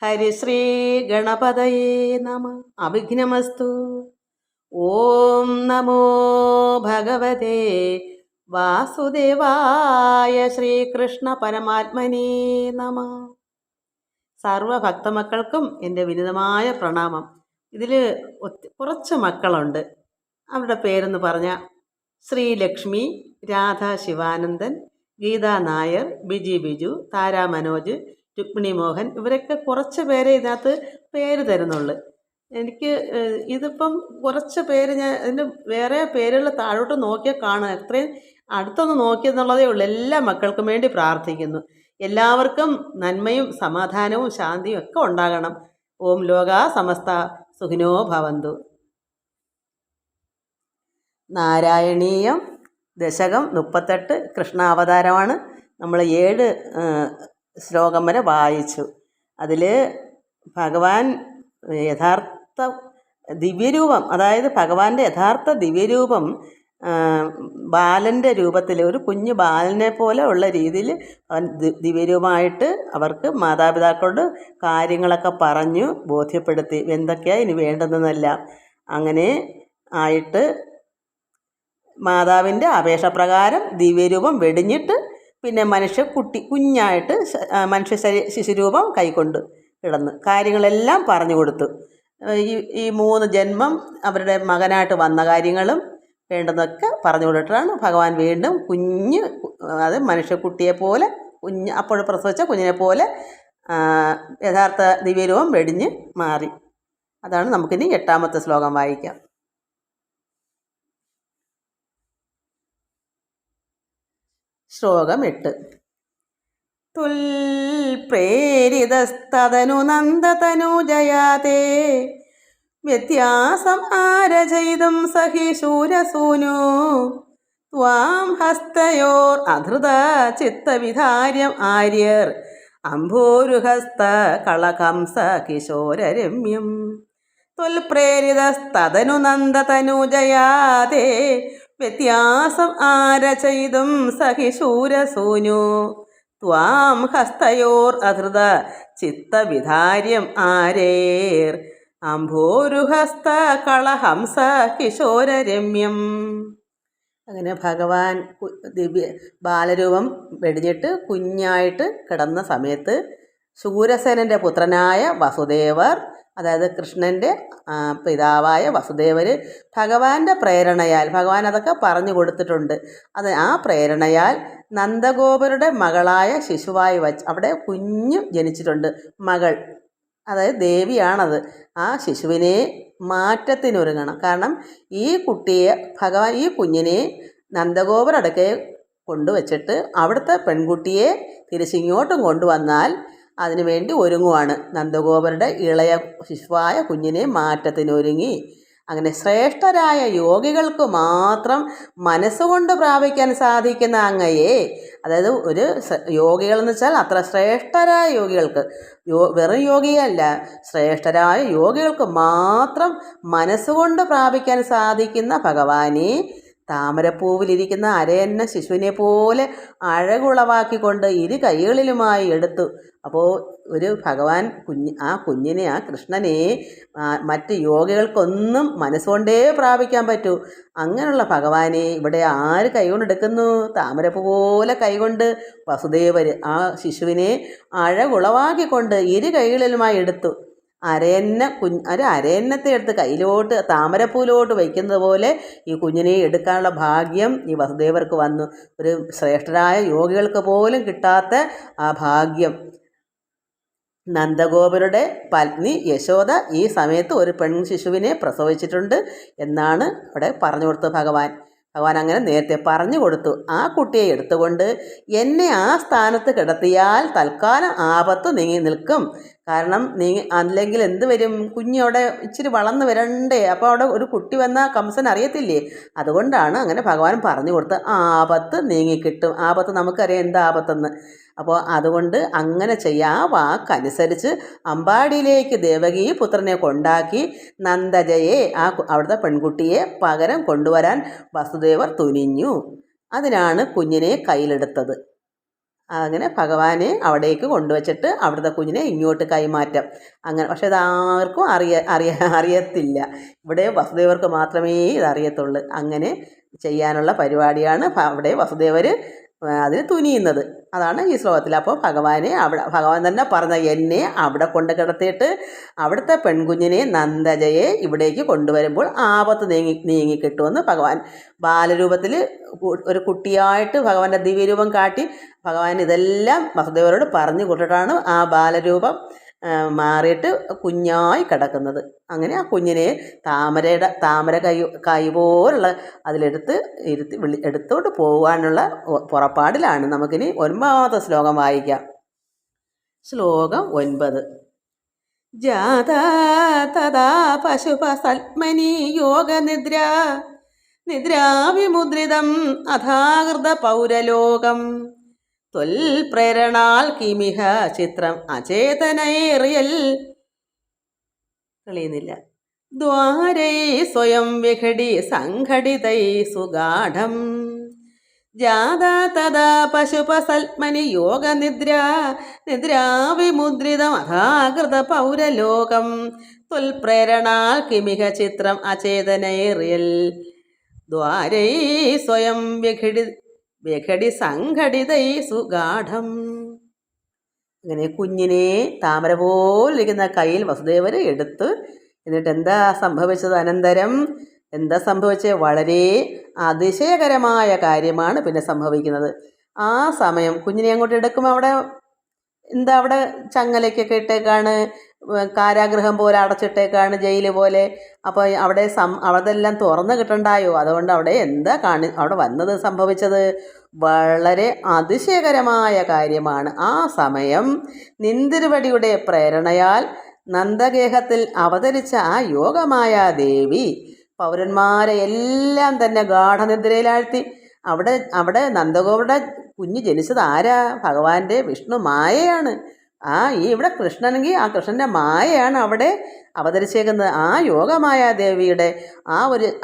ഹരിശ്രീ ഗണപതയേ നമ. അവിഘ്നമസ്തു. ഓം നമോ ഭഗവതേ വാസുദേവായ ശ്രീകൃഷ്ണ പരമാത്മനേ നമ. സർവഭക്തമക്കൾക്കും എൻ്റെ വിനിതമായ പ്രണാമം. ഇതിൽ കുറച്ച് മക്കളുണ്ട്. അവരുടെ പേരെന്ന് പറഞ്ഞാൽ ശ്രീലക്ഷ്മി, രാധ ശിവാനന്ദൻ, ഗീതാ നായർ, ബിജി ബിജു, താര മനോജ്, രുക്മിണി മോഹൻ. ഇവരൊക്കെ കുറച്ച് പേരെ ഇതിനകത്ത് പേര് തരുന്നുള്ളു. എനിക്ക് ഇതിപ്പം കുറച്ച് പേര് ഞാൻ ഇതിൻ്റെ വേറെ പേരുകൾ താഴോട്ട് നോക്കിയാൽ കാണാം. എത്രയും അടുത്തൊന്ന് നോക്കിയെന്നുള്ളതേ ഉള്ളൂ. എല്ലാ മക്കൾക്കും വേണ്ടി പ്രാർത്ഥിക്കുന്നു. എല്ലാവർക്കും നന്മയും സമാധാനവും ശാന്തിയും ഒക്കെ ഉണ്ടാകണം. ഓം ലോകാ സമസ്ത സുഖിനോ ഭവന്തു. നാരായണീയം ദശകം 38 കൃഷ്ണാവതാരമാണ്. നമ്മൾ 7 ശ്ലോകം വരെ വായിച്ചു. അതിൽ ഭഗവാൻ യഥാർത്ഥ ദിവ്യരൂപം, അതായത് ഭഗവാന്റെ യഥാർത്ഥ ദിവ്യരൂപം ബാലൻ്റെ രൂപത്തിൽ, ഒരു കുഞ്ഞു ബാലനെ പോലെ ഉള്ള രീതിയിൽ അവൻ ദിവ്യരൂപമായിട്ട് അവർക്ക് മാതാപിതാക്കളോട് കാര്യങ്ങളൊക്കെ പറഞ്ഞു ബോധ്യപ്പെടുത്തി എന്തൊക്കെയാണ് ഇനി വേണ്ടതെന്നെല്ലാം. അങ്ങനെ ആയിട്ട് മാതാവിൻ്റെ അപേക്ഷപ്രകാരം ദിവ്യരൂപം വെടിഞ്ഞിട്ട് പിന്നെ കുഞ്ഞായിട്ട് ശിശുരൂപം കൈക്കൊണ്ട് കിടന്ന് കാര്യങ്ങളെല്ലാം പറഞ്ഞു കൊടുത്തു. ഈ 3 ജന്മം അവരുടെ മകനായിട്ട് വന്ന കാര്യങ്ങളും വേണ്ടതൊക്കെ പറഞ്ഞു കൊടുത്തിട്ടാണ് ഭഗവാൻ വീണ്ടും അത് മനുഷ്യക്കുട്ടിയെ പോലെ അപ്പോൾ പ്രസവിച്ച കുഞ്ഞിനെ പോലെ യഥാർത്ഥ ദിവ്യരൂപം വെടിഞ്ഞ് മാറി. അതാണ് നമുക്കിനി 8ാമത്തെ ശ്ലോകം വായിക്കാം. ശ്ലോകം 8. തുൽ പ്രേരിതസ്തനു നന്ദതനുജയാതേ വ്യത്യാസം ആരചയിതും സഹി ശൂരസൂനു ത്വാം ഹസ്തയോർ അധൃത ചിത്തവിധാര്യം ആര്യർ അംഭോരുഹസ്ത കളകംസ കിശോരരമ്യം. ത്വൽപ്രേരിതസ്തനു നന്ദതനുജയാതേ വ്യത്യാസം ആരചയിതും സഹി ശൂരസൂനു ത്വാം ഹസ്തയോർ അധൃത ചിത്തവിധാര്യം ആരേർ അംഭോരുഹസ്ത കളഹംസ കിശോരരമ്യം. അങ്ങനെ ഭഗവാൻ ബാലരൂപം വെടിഞ്ഞിട്ട് കുഞ്ഞായിട്ട് കിടന്ന സമയത്ത് ശൂരസേനൻ്റെ പുത്രനായ വസുദേവർ, അതായത് കൃഷ്ണൻ്റെ പിതാവായ വസുദേവർ ഭഗവാന്റെ പ്രേരണയാൽ, ഭഗവാൻ അതൊക്കെ പറഞ്ഞു കൊടുത്തിട്ടുണ്ട്, ആ പ്രേരണയാൽ നന്ദഗോപരുടെ മകളായ ശിശുവായി വച്ച് അവിടെ കുഞ്ഞു ജനിച്ചിട്ടുണ്ട്, മകൾ, അതായത് ദേവിയാണത്. ആ ശിശുവിനെ മാറ്റത്തിനൊരുങ്ങണം. കാരണം ഈ കുട്ടിയെ ഭഗവാൻ ഈ കുഞ്ഞിനെ നന്ദഗോപുരടുക്കെ കൊണ്ടുവച്ചിട്ട് അവിടുത്തെ പെൺകുട്ടിയെ തിരിച്ചിങ്ങോട്ടും കൊണ്ടുവന്നാൽ അതിനുവേണ്ടി ഒരുങ്ങുവാണ്. നന്ദഗോപരുടെ ഇളയ ശിശുവായ കുഞ്ഞിനെ മാറ്റത്തിനൊരുങ്ങി. അങ്ങനെ ശ്രേഷ്ഠരായ യോഗികൾക്ക് മാത്രം മനസ്സുകൊണ്ട് പ്രാപിക്കാൻ സാധിക്കുന്ന അങ്ങയെ, അതായത് ഒരു യോഗികളെന്ന് വെച്ചാൽ അത്ര ശ്രേഷ്ഠരായ യോഗികൾക്ക്, വെറും യോഗിയല്ല, ശ്രേഷ്ഠരായ യോഗികൾക്ക് മാത്രം മനസ്സുകൊണ്ട് പ്രാപിക്കാൻ സാധിക്കുന്ന ഭഗവാനെ താമരപ്പൂവിലിരിക്കുന്ന അരയന്ന ശിശുവിനെ പോലെ അഴകുളവാക്കിക്കൊണ്ട് 2 കൈകളിലുമായി എടുത്തു. അപ്പോൾ ഒരു ഭഗവാൻ ആ കുഞ്ഞിനെ, ആ കൃഷ്ണനെ മറ്റ് യോഗികൾക്കൊന്നും മനസ്സുകൊണ്ടേ പ്രാപിക്കാൻ പറ്റൂ. അങ്ങനെയുള്ള ഭഗവാനെ ഇവിടെ ആര് കൈകൊണ്ടെടുക്കുന്നു? താമരപ്പൂ പോലെ കൈകൊണ്ട് വസുദേവർ ആ ശിശുവിനെ അഴകുളവാക്കിക്കൊണ്ട് 2 കൈകളിലുമായി എടുത്തു. അരയന്നത്തെ എടുത്ത് കയ്യിലോട്ട് താമരപ്പൂലോട്ട് വയ്ക്കുന്നത് പോലെ ഈ കുഞ്ഞിനെ എടുക്കാനുള്ള ഭാഗ്യം ഈ വസുദേവർക്ക് വന്നു. ഒരു ശ്രേഷ്ഠരായ യോഗികൾക്ക് പോലും കിട്ടാത്ത ആ ഭാഗ്യം. നന്ദഗോപരുടെ പത്നി യശോദ ഈ സമയത്ത് ഒരു ശിശുവിനെ പ്രസവിച്ചിട്ടുണ്ട് എന്നാണ് അവിടെ പറഞ്ഞു കൊടുത്തത് ഭഗവാൻ. അങ്ങനെ നേരത്തെ പറഞ്ഞു കൊടുത്തു. ആ കുട്ടിയെ എടുത്തുകൊണ്ട് എന്നെ ആ സ്ഥാനത്ത് കിടത്തിയാൽ തൽക്കാലം ആപത്ത് നീങ്ങി നിൽക്കും. കാരണം അല്ലെങ്കിൽ എന്ത് വരും? കുഞ്ഞവിടെ ഇച്ചിരി വളർന്നു വരണ്ടേ? അപ്പോൾ അവിടെ ഒരു കുട്ടി വന്നാൽ കംസൻ അറിയത്തില്ലേ? അതുകൊണ്ടാണ് അങ്ങനെ ഭഗവാൻ പറഞ്ഞു കൊടുത്ത് ആപത്ത് നീങ്ങിക്കിട്ടും. ആപത്ത് നമുക്കറിയാം എന്താ ആപത്തെന്ന്. അപ്പോൾ അതുകൊണ്ട് അങ്ങനെ ചെയ്യാ വാക്കനുസരിച്ച് അമ്പാടിയിലേക്ക് ദേവകീ പുത്രനെ കൊണ്ടാക്കി നന്ദജയെ അവിടുത്തെ പെൺകുട്ടിയെ പകരം കൊണ്ടുവരാൻ വസുദേവർ തുനിഞ്ഞു. അതിനാണ് കുഞ്ഞിനെ കയ്യിലെടുത്തത്. അങ്ങനെ ഭഗവാനെ അവിടേക്ക് കൊണ്ടുവച്ചിട്ട് അവിടുത്തെ കുഞ്ഞിനെ ഇങ്ങോട്ട് കൈമാറ്റം. അങ്ങനെ പക്ഷെ ഇതാർക്കും അറിയത്തില്ല. ഇവിടെ വസുദേവർക്ക് മാത്രമേ ഇതറിയത്തുള്ളൂ. അങ്ങനെ ചെയ്യാനുള്ള പരിപാടിയാണ് അവിടെ വസുദേവർ അതിന് തുനിയുന്നത്. അതാണ് ഈ ശ്ലോകത്തിൽ. അപ്പോൾ ഭഗവാൻ തന്നെ പറഞ്ഞ എന്നെ അവിടെ കൊണ്ട് കിടത്തിയിട്ട് അവിടുത്തെ പെൺകുഞ്ഞിനെ നന്ദജയെ ഇവിടേക്ക് കൊണ്ടുവരുമ്പോൾ ആപത്ത് നീങ്ങിക്കിട്ടുമെന്ന് ഭഗവാൻ ബാലരൂപത്തിൽ ഒരു കുട്ടിയായിട്ട് ഭഗവാന്റെ ദിവ്യരൂപം കാട്ടി ഭഗവാൻ ഇതെല്ലാം വസുദേവരോട് പറഞ്ഞു കൊടുത്തിട്ടാണ് ആ ബാലരൂപം മാറിയിട്ട് കുഞ്ഞായി കിടക്കുന്നത്. അങ്ങനെ ആ കുഞ്ഞിനെ താമര കൈ പോലുള്ള അതിലെടുത്ത് എടുത്തോട്ട് പോകാനുള്ള പുറപ്പാടിലാണ്. നമുക്കിനി 9ാമത്തെ ശ്ലോകം വായിക്കാം. ശ്ലോകം 9. ജാതാ തഥാ പശുപസൽമനി നിദ്രാവിമുദ്രിതം അഥാകൃത പൗരലോകം ത്വൽപ്രേരണാൽ കിമിഹ ചിത്രം അചേതനേറിയൽ തെളിയുന്നില്ല. ദ്വാരൈ സ്വയം വിഘടി സംഘടിതൈ സുഗാഢം ജാതാ തഥാ പശുപസൽമനി നിദ്രാവിമുദ്രിതം അഥാകൃത പൗരലോകം ത്വൽപ്രേരണാൽ കിമിഹ ചിത്രം അചേതനേറിയൽ ദ്വാരൈ സ്വയം വിഘടി സംഘടിതൈ സുഗാഢം. അങ്ങനെ കുഞ്ഞിനെ താമര പോലിരിക്കുന്ന കയ്യിൽ വസുദേവർ എടുത്ത് എന്നിട്ട് എന്താ സംഭവിച്ചത്? അനന്തരം എന്താ സംഭവിച്ചത്? വളരെ അതിശയകരമായ കാര്യമാണ് പിന്നെ സംഭവിക്കുന്നത്. ആ സമയം കുഞ്ഞിനെ അങ്ങോട്ട് എടുക്കുമ്പോൾ അവിടെ ചങ്ങലയ്ക്കൊക്കെ ഇട്ടേക്കാണ്, കാരാഗൃഹം പോലെ അടച്ചിട്ടേക്കാണ്, ജയിൽ പോലെ. അപ്പോൾ അതെല്ലാം തുറന്ന് കിട്ടണ്ടായോ? അതുകൊണ്ട് അവിടെ അവിടെ വന്നത് സംഭവിച്ചത് വളരെ അതിശയകരമായ കാര്യമാണ്. ആ സമയം നിന്തിരുവടിയുടെ പ്രേരണയാൽ നന്ദഗേഹത്തിൽ അവതരിച്ച ആ യോഗമായ ദേവി പൗരന്മാരെ എല്ലാം തന്നെ ഗാഠനിദ്രയിലാഴ്ത്തി. അവിടെ നന്ദഗോപരുടെ കുഞ്ഞ് ജനിച്ചത് ആരാ? ഭഗവാന്റെ വിഷ്ണു മായയാണ്. ഇവിടെ കൃഷ്ണനെങ്കിൽ ആ കൃഷ്ണൻ്റെ മായയാണ് അവിടെ അവതരിച്ചേക്കുന്നത്. ആ യോഗമായ ദേവിയുടെ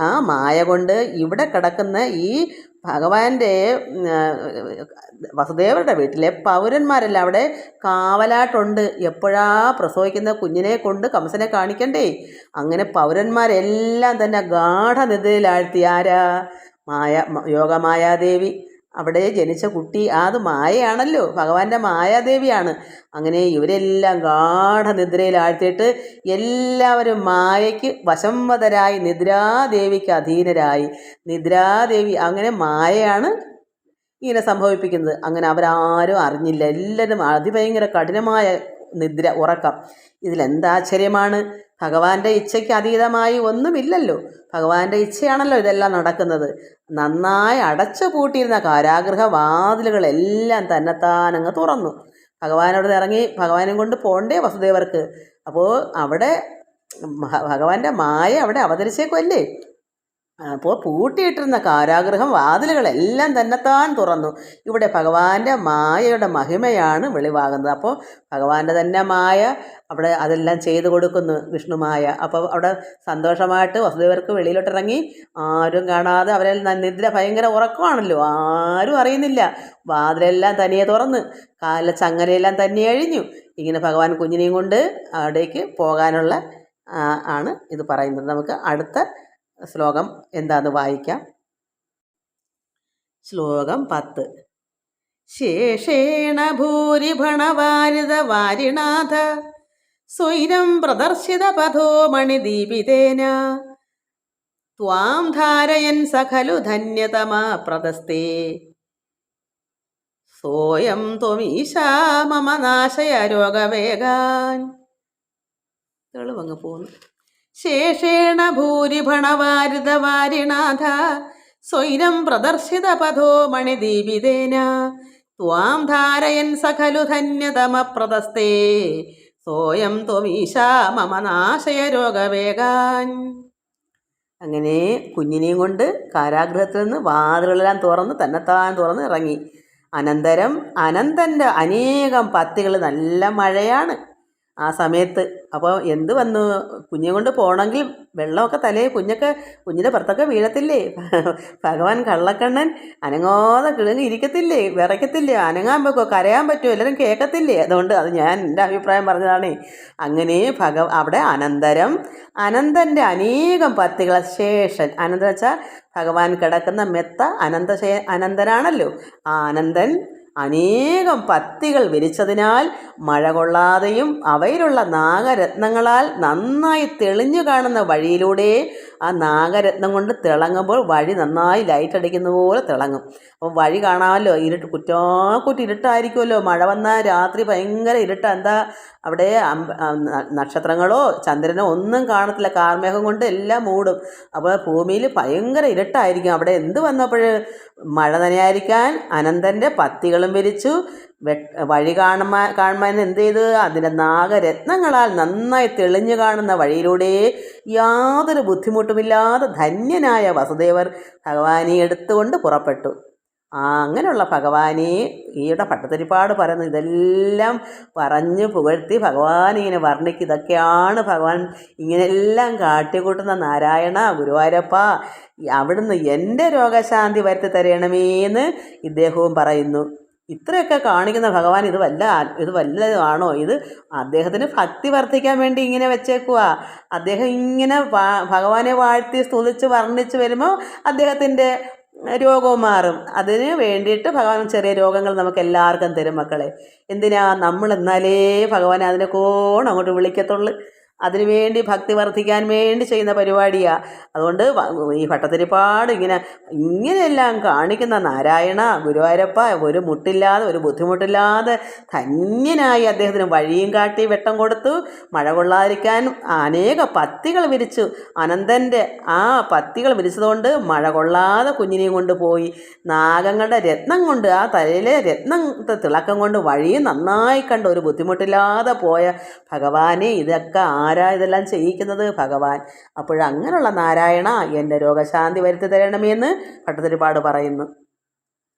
ആ മായ കൊണ്ട് ഇവിടെ കിടക്കുന്ന ഈ ഭഗവാന്റെ വസുദേവരുടെ വീട്ടിലെ പൗരന്മാരെല്ലാം അവിടെ കാവലായിട്ടുണ്ട്. എപ്പോഴാ പ്രസവിക്കുന്ന കുഞ്ഞിനെ കൊണ്ട് കംസനെ കാണിക്കണ്ടേ? അങ്ങനെ പൗരന്മാരെല്ലാം തന്നെ ഗാഠനിദ്രയിലാഴ്ത്തി. ആരാ? യോഗമായാദേവി. അവിടെ ജനിച്ച കുട്ടി അത് മായയാണല്ലോ, ഭഗവാന്റെ മായാദേവിയാണ്. അങ്ങനെ ഇവരെല്ലാം ഗാഠനിദ്രയിലാഴ്ത്തിയിട്ട് എല്ലാവരും മായയ്ക്ക് വശംവദരായി, നിദ്രാദേവിക്ക് അധീനരായി. നിദ്രാദേവി അങ്ങനെ മായയാണ് ഇങ്ങനെ സംഭവിപ്പിക്കുന്നത്. അങ്ങനെ അവരാരും അറിഞ്ഞില്ല. എല്ലാവരും അതിഭയങ്കര കഠിനമായ ഉറക്കം. ഇതിലെന്താശ്ചര്യമാണ്? ഭഗവാന്റെ ഇച്ഛയ്ക്ക് അതീതമായി ഒന്നുമില്ലല്ലോ. ഭഗവാന്റെ ഇച്ഛയാണല്ലോ ഇതെല്ലാം നടക്കുന്നത്. നന്നായി അടച്ചു പൂട്ടിയിരുന്ന കാരാഗൃഹ വാതിലുകളെല്ലാം തന്നെത്താനങ്ങ് തുറന്നു. ഭഗവാനോട് ഇറങ്ങി ഭഗവാനും കൊണ്ട് പോണ്ടേ വസുദേവർക്ക്. അപ്പോൾ അവിടെ ഭഗവാന്റെ മായ അവിടെ അവതരിച്ചേക്കുമല്ലേ. അപ്പോൾ പൂട്ടിയിട്ടിരുന്ന കാരാഗൃഹം വാതിലുകളെല്ലാം തന്നെത്താൻ തുറന്നു. ഇവിടെ ഭഗവാന്റെ മായയുടെ മഹിമയാണ് വെളിവാകുന്നത്. അപ്പോൾ ഭഗവാന്റെ തന്നെ മായ അവിടെ അതെല്ലാം ചെയ്തു കൊടുക്കുന്നു, വിഷ്ണുമായ. അപ്പോൾ അവിടെ സന്തോഷമായിട്ട് വസുദേവർക്ക് വെളിയിലോട്ടിറങ്ങി. ആരും കാണാതെ അവരെ നിദ്ര ഭയങ്കര ഉറക്കമാണല്ലോ, ആരും അറിയുന്നില്ല. വാതിലെല്ലാം തനിയെ തുറന്ന്, കാലിലെ ചങ്ങലയെല്ലാം തന്നെ അഴിഞ്ഞു. ഇങ്ങനെ ഭഗവാൻ കുഞ്ഞിനെയും കൊണ്ട് അവിടേക്ക് പോകാനുള്ള ആണ് ഇത് പറയുന്നത്. നമുക്ക് അടുത്ത ശ്ലോകം എന്താന്ന് വായിക്കാം. ശ്ലോകം 10. ശേഷേണ ഭൂരിഭണവാരിത വാരിണാഥ സ്വൈരം പ്രദർശിത പഥോ മണിദീപിതേന ത്വാം ധാരയൻ സഖലു ധന്യതമാ പ്രദസ്തേ സോയം ത്വമീശാ മമ നാശയ രോഗവേഗാൻ. തെളിവങ്ങ് പോകുന്നു. ശേഷേണ ഭൂരിഭണവാരിത വാരിണാഥ സ്വൈരം പ്രദർശിത പഥോ മണിദീപിതേന ത്വാം ധാരയൻ സഖലു ധന്യതമ പ്രദസ്തേ സോയം ത്വമീശാ മമ നാശയ രോഗവേഗാൻ. അങ്ങനെ കുഞ്ഞിനെയും കൊണ്ട് കാരാഗൃഹത്തിൽ നിന്ന് വാതിലുകളെല്ലാം തന്നെത്താൻ തുറന്ന് ഇറങ്ങി. അനന്തരം അനന്തൻ്റെ അനേകം പത്തികൾ, നല്ല മഴയാണ്. ആ സമയത്ത്. അപ്പോൾ എന്ത് വന്നു, കുഞ്ഞെ കൊണ്ട് പോകണമെങ്കിൽ വെള്ളമൊക്കെ കുഞ്ഞിൻ്റെ പുറത്തൊക്കെ വീഴത്തില്ലേ? ഭഗവാൻ കള്ളക്കണ്ണൻ അനങ്ങാതെ കിഴങ്ങി ഇരിക്കത്തില്ലേ, വിറയ്ക്കത്തില്ലേ, അനങ്ങാൻ പറ്റുമോ, കരയാൻ പറ്റുമോ, എല്ലാവരും കേൾക്കത്തില്ലേ? അതുകൊണ്ട് അത് ഞാൻ എൻ്റെ അഭിപ്രായം പറഞ്ഞതാണേ. അങ്ങനെ അവിടെ അനന്തൻ്റെ അനേകം പത്തികളെ ശേഷൻ, അനന്തൻ വെച്ചാൽ ഭഗവാൻ കിടക്കുന്ന മെത്ത അനന്തനാണല്ലോ. ആ അനന്തൻ അനേകം പത്തികൾ വിരിച്ചതിനാൽ മഴ കൊള്ളാതെയും അവയിലുള്ള നാഗരത്നങ്ങളാൽ നന്നായി തെളിഞ്ഞു കാണുന്ന വഴിയിലൂടെ ആ നാഗരത്നം കൊണ്ട് തിളങ്ങുമ്പോൾ വഴി നന്നായി ലൈറ്റ് അടിക്കുന്ന പോലെ തിളങ്ങും. അപ്പോൾ വഴി കാണാമല്ലോ, കുറ്റാക്കുറ്റി ഇരുട്ടായിരിക്കുമല്ലോ. മഴ വന്നാൽ രാത്രി ഭയങ്കര ഇരുട്ടാ. എന്താ അവിടെ നക്ഷത്രങ്ങളോ ചന്ദ്രനോ ഒന്നും കാണത്തില്ല, കാർമേഘം കൊണ്ട് എല്ലാം മൂടും. അപ്പോൾ ഭൂമിയിൽ ഭയങ്കര ഇരുട്ടായിരിക്കും. അവിടെ എന്ത് വന്നപ്പോൾ മഴ നനയാതിരിക്കാൻ അനന്തൻ്റെ പത്തികളും വിരിച്ചു. വഴി കാണുവാൻ എന്ത് ചെയ്ത്, അതിൻ്റെ നാഗരത്നങ്ങളാൽ നന്നായി തെളിഞ്ഞു കാണുന്ന വഴിയിലൂടെ യാതൊരു ബുദ്ധിമുട്ടുമില്ലാതെ ധന്യനായ വസുദേവർ ഭഗവാനെ എടുത്തുകൊണ്ട് പുറപ്പെട്ടു. അങ്ങനെയുള്ള ഭഗവാനെ ഈയുടെ ഭട്ടതിരിപ്പാട് പറയുന്നത് ഇതെല്ലാം പറഞ്ഞ് പുകഴ്ത്തി ഭഗവാൻ ഇങ്ങനെ വർണ്ണിക്കും. ഇതൊക്കെയാണ് ഭഗവാൻ ഇങ്ങനെയെല്ലാം കാട്ടിക്കൂട്ടുന്ന നാരായണ ഗുരുവായൂരപ്പ, അവിടുന്ന് എൻ്റെ രോഗശാന്തി വരുത്തി തരണമേന്ന് ഇദ്ദേഹവും പറയുന്നു. ഇത്രയൊക്കെ കാണിക്കുന്ന ഭഗവാൻ ഇത് വല്ലതാണോ? ഇത് അദ്ദേഹത്തിന് ഭക്തി വർദ്ധിക്കാൻ വേണ്ടി ഇങ്ങനെ വെച്ചേക്കുക. അദ്ദേഹം ഇങ്ങനെ ഭഗവാനെ വാഴ്ത്തി സ്തുതിച്ച് വർണ്ണിച്ച് വരുമ്പോൾ അദ്ദേഹത്തിൻ്റെ രോഗവും മാറും. അതിന് വേണ്ടിയിട്ട് ഭഗവാൻ ചെറിയ രോഗങ്ങൾ നമുക്ക് എല്ലാവർക്കും തരും മക്കളെ. എന്തിനാ നമ്മൾ എന്നാലേ ഭഗവാൻ അതിനെ അങ്ങോട്ട് വിളിക്കത്തുള്ളൂ. അതിനുവേണ്ടി ഭക്തി വർദ്ധിക്കാൻ വേണ്ടി ചെയ്യുന്ന പരിപാടിയാണ്. അതുകൊണ്ട് ഈ ഭട്ടതിരിപ്പാട് ഇങ്ങനെയെല്ലാം കാണിക്കുന്ന നാരായണ ഗുരുവായൂരപ്പ ഒരു മുട്ടില്ലാതെ ഒരു ബുദ്ധിമുട്ടില്ലാതെ ധന്യനായി അദ്ദേഹത്തിന് വഴിയും കാട്ടി വെട്ടം കൊടുത്തു. മഴ കൊള്ളാതിരിക്കാൻ അനേക പത്തികൾ വിരിച്ചു. അനന്തൻ്റെ ആ പത്തികൾ വിരിച്ചതുകൊണ്ട് മഴ കൊള്ളാതെ കുഞ്ഞിനെയും കൊണ്ട് പോയി. നാഗങ്ങളുടെ രത്നം കൊണ്ട്, ആ തലയിലെ തിളക്കം കൊണ്ട് വഴിയും നന്നായി കണ്ട് ഒരു ബുദ്ധിമുട്ടില്ലാതെ പോയ ഭഗവാനെ ഇതൊക്കെ ഇതെല്ലാം ചെയ്യിക്കുന്നത് ഭഗവാൻ. അപ്പോഴങ്ങനെയുള്ള നാരായണ എൻ്റെ രോഗശാന്തി വരുത്തി തരണമേന്ന് ഭട്ടതിരിപ്പാട് പറയുന്നു.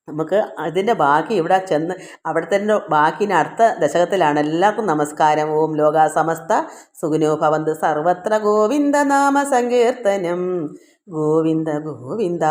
നമുക്ക് അതിൻ്റെ ബാക്കി ഇവിടെ ചെന്ന് അവിടുത്തെ ബാക്കി അടുത്ത ദശകത്തിലാണ്. എല്ലാവർക്കും നമസ്കാരം. ഓം ലോകാ സമസ്ത സുഖിനോ ഭവന്തു സർവത്ര ഗോവിന്ദ നാമ സങ്കീർത്തനം. ഗോവിന്ദ ഗോവിന്ദ.